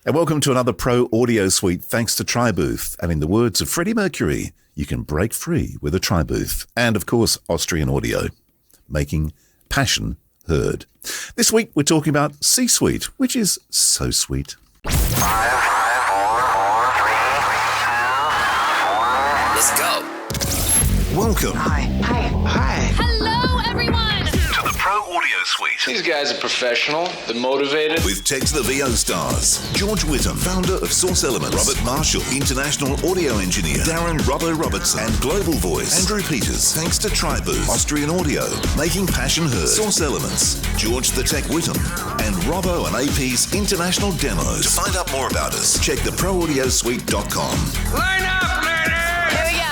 And welcome to another Pro Audio Suite thanks to TriBooth. And in the words of Freddie Mercury, you can break free with a TriBooth. And of course, Austrian Audio, making passion heard. This week, we're talking about C-Suite, which is so sweet. 5, 4, 4, 3, 2, 1. Let's go. Welcome. Hi. Hello, everyone. To the Pro Audio Suite. These guys are professional, they're motivated. With Tech to the VO stars, George Whittam, founder of Source Elements, Robert Marshall, international audio engineer, Darren Robbo Robertson, and global voice, Andrew Peters, thanks to TriBooth, Austrian Audio, making passion heard, Source Elements, George the Tech Whittam, and Robbo and AP's international demos. To find out more about us, check the proaudiosuite.com. Line up, ladies! Here we go.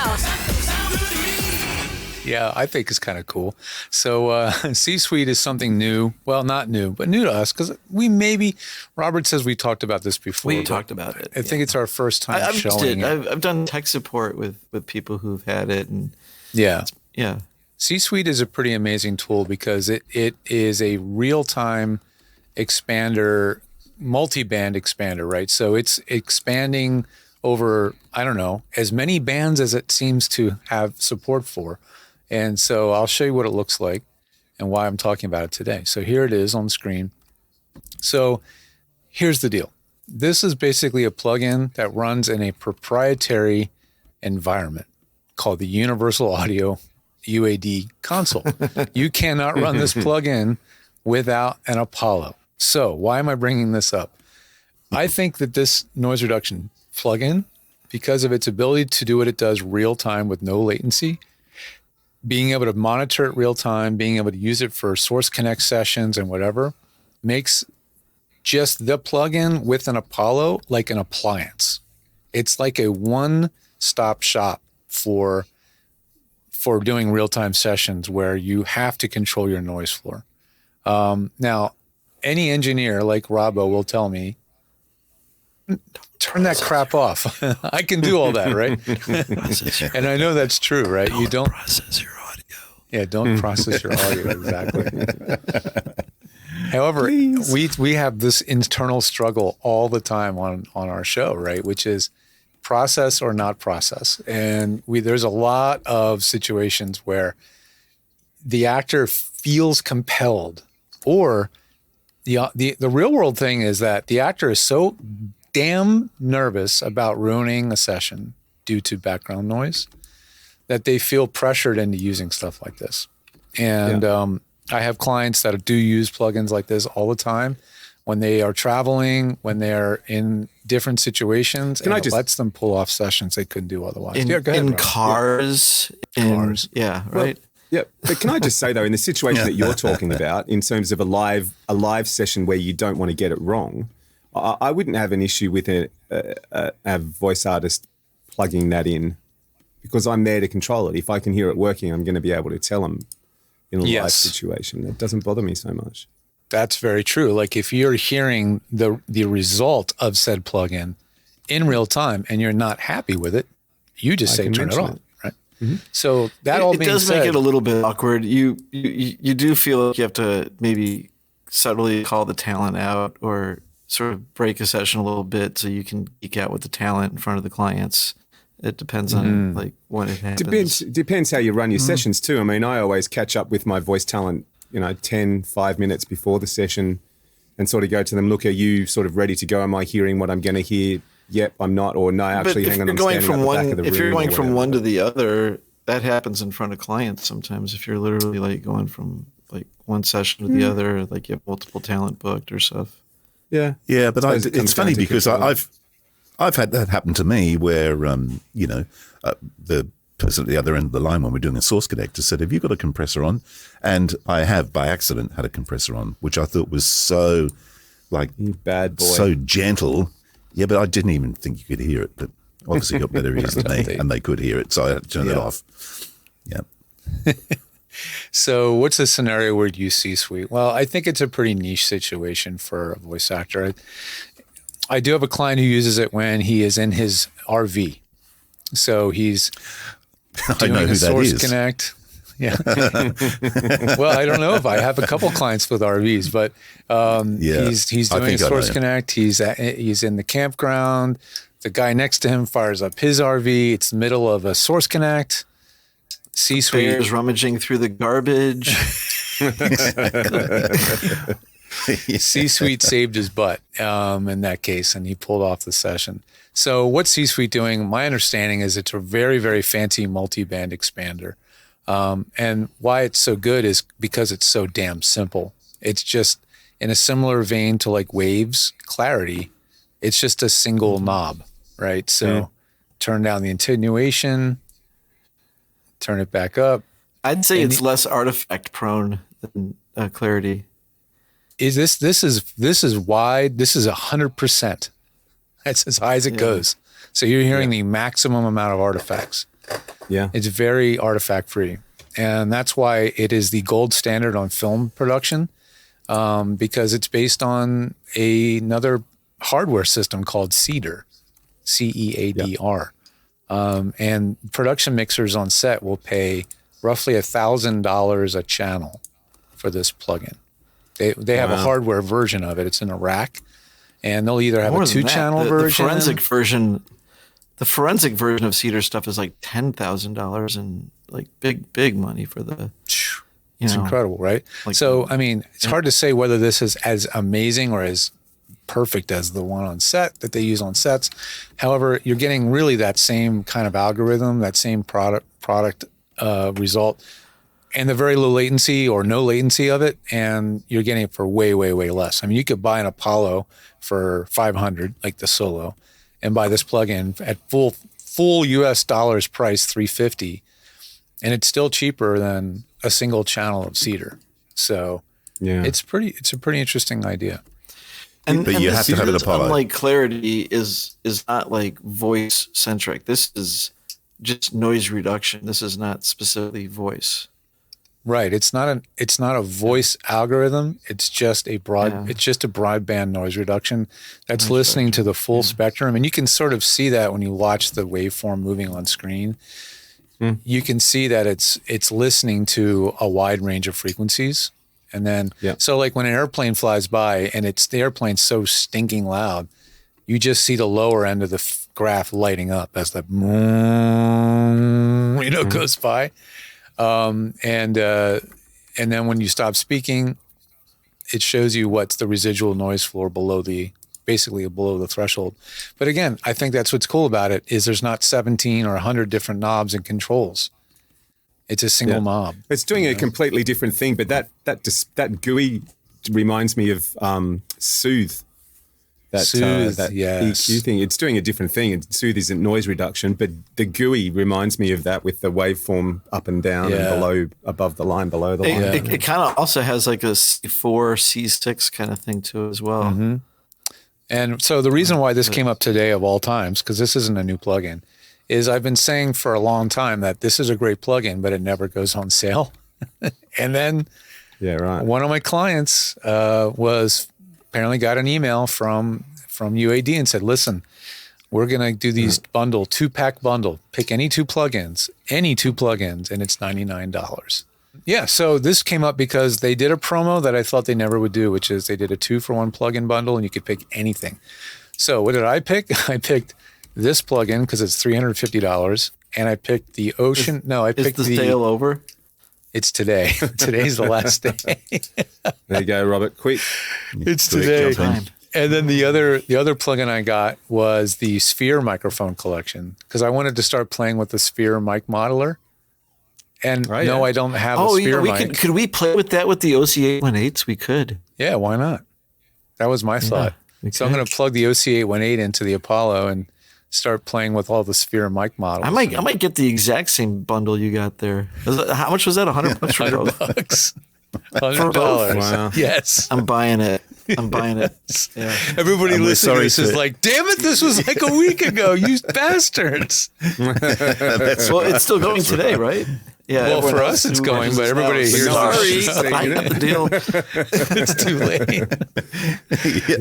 Yeah, I think it's kind of cool. So C-Suite is something new. Well, not new, but new to us because Robert says we talked about this before. We talked about it. I think it's our first time showing it. I've done tech support with people who've had it. And Yeah. yeah. C-Suite is a pretty amazing tool because it is a real-time expander, multi-band expander, right? So it's expanding over, I don't know, as many bands as it seems to have support for. And so I'll show you what it looks like and why I'm talking about it today. So here it is on the screen. So here's the deal. This is basically a plugin that runs in a proprietary environment called the Universal Audio UAD console. You cannot run this plugin without an Apollo. So why am I bringing this up? I think that this noise reduction plugin, because of its ability to do what it does real time with no latency, being able to monitor it real time, being able to use it for Source Connect sessions and whatever, makes just the plugin with an Apollo like an appliance. It's like a one-stop shop for doing real-time sessions where you have to control your noise floor. Now, any engineer like Robbo will tell me, turn that crap off. I can do all that, right? And I know that's true, right? You don't process your audio. Yeah, don't process your audio, exactly. However, we have this internal struggle all the time on our show, right? Which is process or not process. And there's a lot of situations where the actor feels compelled, or the real world thing is that the actor is so damn nervous about ruining a session due to background noise that they feel pressured into using stuff like this. And I have clients that do use plugins like this all the time when they are traveling, when they're in different situations, and it lets them pull off sessions they couldn't do otherwise. Go ahead, in cars. Yeah, right. Well, yeah, but can I just say though, in the situation that you're talking about, in terms of a live session where you don't want to get it wrong, I wouldn't have an issue with a voice artist plugging that in because I'm there to control it. If I can hear it working, I'm going to be able to tell them in a live situation. It doesn't bother me so much. That's very true. Like if you're hearing the result of said plugin in real time and you're not happy with it, you just say turn it off. Right? Mm-hmm. So that all being said, it does make it a little bit awkward. You do feel like you have to maybe subtly call the talent out or sort of break a session a little bit so you can geek out with the talent in front of the clients. It depends on like when it happens. Depends how you run your sessions too. I mean, I always catch up with my voice talent, 5 minutes before the session and sort of go to them, look, are you sort of ready to go? Am I hearing what I'm going to hear? Yep, I'm not. Or no, actually, hang on, I'm standing at the back of the room. If you're going from one to the other, that happens in front of clients sometimes. If you're literally like going from like one session to the other, like you have multiple talent booked or stuff. Yeah, but it's funny because I've had that happen to me where the person at the other end of the line when we're doing a Source Connect said, "Have you got a compressor on?" And I have by accident had a compressor on, which I thought was so you bad boy, so gentle. Yeah, but I didn't even think you could hear it. But obviously, got better ears than me, and they could hear it, so I had to turn it off. Yeah. So what's the scenario where you see C-Suite? Well, I think it's a pretty niche situation for a voice actor. I do have a client who uses it when he is in his RV. So he's doing a Source Connect. Yeah. Well, I don't know if I have a couple clients with RVs, but he's doing a Source Connect. He's in the campground. The guy next to him fires up his RV. It's the middle of a Source Connect. C-suite. Bears rummaging through the garbage. C-suite saved his butt in that case, and he pulled off the session. So what's C-suite doing? My understanding is it's a very, very fancy multi-band expander. And why it's so good is because it's so damn simple. It's just in a similar vein to like Waves Clarity. It's just a single knob, right? So turn down the attenuation, turn it back up. I'd say it's less artifact prone than Clarity. This is wide. This is 100%. That's as high as it goes. So you're hearing the maximum amount of artifacts. Yeah. It's very artifact free. And that's why it is the gold standard on film production, because it's based on another hardware system called Cedar, CEADR. And production mixers on set will pay roughly $1,000 a channel for this plugin. They have a hardware version of it. It's in a rack. And they'll either have a 2-channel version. The forensic version of Cedar stuff is like $10,000 and like big money for the. It's incredible, right? Like, so, I mean, it's hard to say whether this is as amazing or as perfect as the one on set that they use on sets. However, you're getting really that same kind of algorithm, that same product result, and the very low latency or no latency of it, and you're getting it for way, way, way less. I mean, you could buy an Apollo for $500, like the Solo, and buy this plugin at full US dollars price, $350, and it's still cheaper than a single channel of Cedar. So it's a pretty interesting idea. But you have to have an Apollo. Unlike Clarity is not like voice centric. This is just noise reduction. This is not specifically voice. Right. It's not a voice algorithm. It's just a broadband noise reduction that's listening to the full spectrum. And you can sort of see that when you watch the waveform moving on screen. You can see that it's listening to a wide range of frequencies. And then, so like when an airplane flies by and the airplane's so stinking loud, you just see the lower end of the graph lighting up as the goes by. And then when you stop speaking, it shows you what's the residual noise floor below the threshold. But again, I think that's what's cool about it is there's not 17 or 100 different knobs and controls. It's a single knob. It's doing a completely different thing, but that GUI reminds me of Soothe. That EQ thing. It's doing a different thing. Soothe isn't noise reduction, but the GUI reminds me of that with the waveform up and down and above the line, below the line. It kind of also has like a C4, C6 kind of thing to it as well. Mm-hmm. And so the reason why this came up today of all times, because this isn't a new plugin, is I've been saying for a long time that this is a great plugin, but it never goes on sale. And then one of my clients was apparently got an email from UAD and said, listen, we're going to do these 2-pack bundle. Pick any two plugins, and it's $99. Yeah, so this came up because they did a promo that I thought they never would do, which is they did a 2-for-1 plugin bundle, and you could pick anything. So what did I pick? I picked this plugin because it's $350, and I picked the Ocean. Is the sale over? It's today. Today's the last day. There you go, Robert. Quick. It's today. And then the other plugin I got was the Sphere microphone collection because I wanted to start playing with the Sphere mic modeler. And I don't have a Sphere mic. Could we play with that with the OC818s? We could. Yeah, why not? That was my thought. So I'm going to plug the OC818 into the Apollo and start playing with all the Sphere mic models. I might get the exact same bundle you got there. How much was that? $100 for both? $100. Wow. Yes. I'm buying it. Yeah. Everybody listening to this is like, damn it, this was like a week ago, you bastards. Well, it's still going today, right? Yeah. Well, everyone for else us it's who going, but everybody listens hears knows. it. Sorry, I got the deal. It's too late.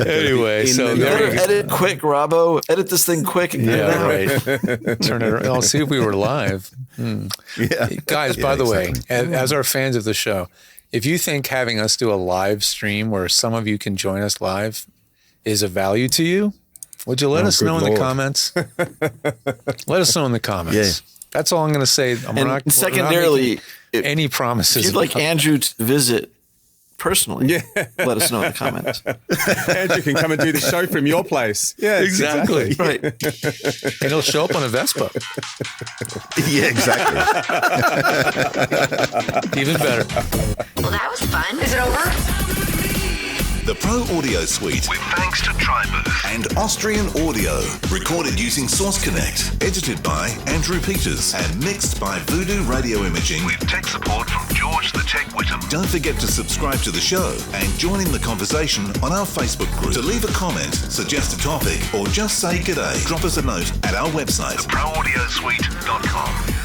Anyway, so You there better you go. edit quick, Robbo. Edit this thing quick and get it Yeah, out. right. Turn it around. I'll see if we were live. Yeah. Guys, by the way, as our fans of the show, if you think having us do a live stream where some of you can join us live is of value to you, would you let us know in the comments? Let us know in the comments. Yeah. That's all I'm going to say. And secondarily, any promises. if you'd like Andrew to visit personally, let us know in the comments. Andrew can come and do the show from your place. Yeah, Exactly. Right. And he'll show up on a Vespa. Yeah, exactly. Even better. Well, that was fun. Is it over? The Pro Audio Suite with thanks to Tribooth and Austrian Audio. Recorded using Source Connect. Edited by Andrew Peters and mixed by Voodoo Radio Imaging with tech support from George the Tech Whittam. Don't forget to subscribe to the show and join in the conversation on our Facebook group. To leave a comment, suggest a topic, or just say g'day, drop us a note at our website, theproaudiosuite.com.